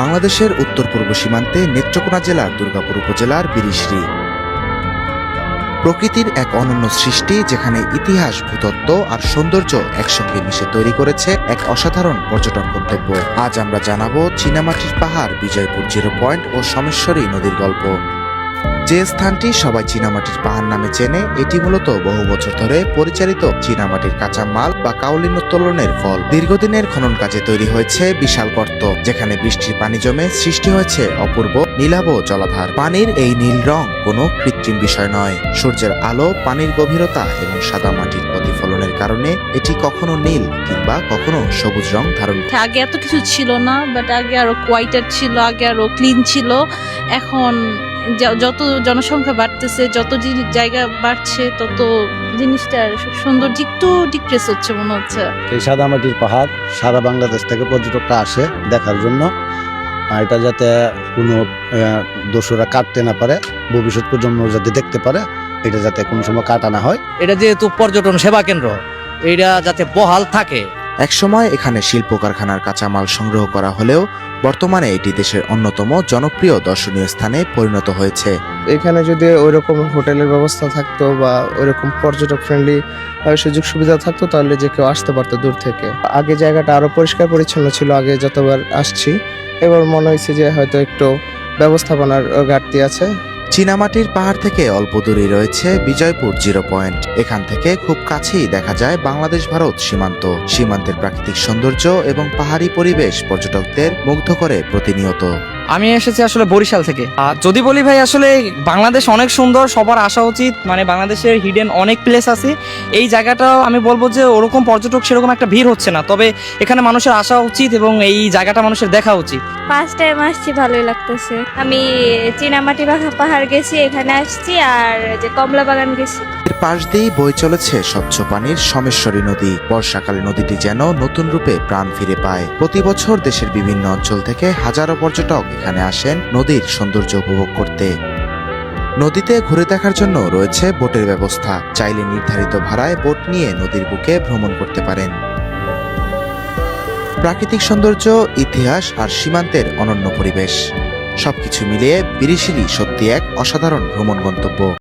বাংলাদেশের উত্তর পূর্ব সীমান্তে নেত্রকোনা জেলার দুর্গাপুর উপজেলার বিরিশরি। প্রকৃতির এক অনন্য সৃষ্টি, যেখানে ইতিহাস, ভূতত্ত্ব আর সৌন্দর্য একসঙ্গে মিশে তৈরি করেছে এক অসাধারণ পর্যটন গন্তব্য। আজ আমরা জানাবো চীনামাটির পাহাড়, বিজয়পুর জিরো পয়েন্ট ও সোমেশ্বরী নদীর গল্প। যে স্থানটি সবাই চীনামাটির পাহাড় নামে চেনে, এটি মূলত বহু বছর ধরে পরিচালিত চীনামাটির কাঁচা মাল বা কাওলিন উত্তোলনের ফল। দীর্ঘদিনের খনন কাজে তৈরি হয়েছে বিশাল গর্ত, যেখানে বৃষ্টির পানি জমে সৃষ্টি হয়েছে অপূর্ব নীলাভ জলাধার। পানির এই নীল রং কোনো কৃত্রিম বিষয় নয়। সূর্যের আলো, পানির গভীরতা এবং সাদা মাটির প্রতিফলনের কারণে এটি কখনো নীল কিংবা কখনো সবুজ রং ধারণ করে। আগে এত কিছু ছিল না, বাট আগে আরো কোয়াইটার ছিল, আগে আরো ক্লিন ছিল। এখন যত জনসংখ্যা বাড়তেছে, যত জায়গা বাড়ছে, তত জিনিসটার সৌন্দর্য একটু ডিক্রেস হচ্ছে মনে হচ্ছে। এই সাদামাটির পাহাড় সারা বাংলাদেশ থেকে পর্যটকরা আসে দেখার জন্য। এটা যাতে কোনো দস্যুরা কাটতে না পারে, ভবিষ্যৎ প্রজন্ম যাতে দেখতে পারে, এটা যাতে কোনো সময় কাটা না হয়। এটা যেহেতু পর্যটন সেবা কেন্দ্র, এটা যাতে বহাল থাকে। একসময় এখানে শিল্প কারখানার কাঁচামাল সংগ্রহ করা হলেও বর্তমানে এটি দেশের অন্যতম জনপ্রিয় দর্শনীয় স্থানে পরিণত হয়েছে। এখানে যদি ওইরকম হোটেলের ব্যবস্থা থাকতো বা ওইরকম পর্যটক ফ্রেন্ডলি সুযোগ সুবিধা থাকতো, তাহলে যে কেউ আসতে পারতো দূর থেকে। আগে জায়গাটা আরো পরিষ্কার পরিচ্ছন্ন ছিল, আগে যতবার আসছি। এবার মনে হয়েছে যে হয়তো একটু ব্যবস্থাপনার ঘাটতি আছে। চীনামাটির পাহাড় থেকে অল্প দূরেই রয়েছে বিজয়পুর জিরো পয়েন্ট। এখান থেকে খুব কাছেই দেখা যায় বাংলাদেশ ভারত সীমান্ত। সীমান্তের প্রাকৃতিক সৌন্দর্য এবং পাহাড়ি পরিবেশ পর্যটকদের মুগ্ধ করে প্রতিনিয়ত। আমি এসেছি আসলে বরিশাল থেকে। আর যদি বলি ভাই, আসলে বাংলাদেশ অনেক সুন্দর, সবার আসা উচিত। মানে বাংলাদেশের হিডেন অনেক প্লেস আছে। এই জায়গাটাও আমি বলবো যে ওরকম পর্যটক সেরকম একটা ভিড় হচ্ছে না, তবে এখানে মানুষের আসা উচিত এবং এই জায়গাটা মানুষের দেখা উচিত। ফার্স্ট টাইম আসছি, ভালোই লাগতেছে। আমি চীনামাটি পাহাড় গেছি, এখানে আসছি, আর যে কমলা বাগান গেছি। এর পাশ দিয়েই বয়ে চলেছে স্বচ্ছ পানির সোমেশ্বরী নদী। বর্ষাকালে নদীটি যেন নতুন রূপে প্রাণ ফিরে পায়। প্রতি বছর দেশের বিভিন্ন অঞ্চল থেকে হাজারো পর্যটক এখানে আসেন নদীর সৌন্দর্য উপভোগ করতে। নদীতে ঘুরে দেখার জন্য রয়েছে বোটের ব্যবস্থা। চাইলে নির্ধারিত ভাড়ায় বোট নিয়ে নদীর বুকে ভ্রমণ করতে পারেন। প্রাকৃতিক সৌন্দর্য, ইতিহাস আর সীমান্তের অনন্য পরিবেশ, সবকিছু মিলিয়ে বিরিশিরি সত্যি এক অসাধারণ ভ্রমণ গন্তব্য।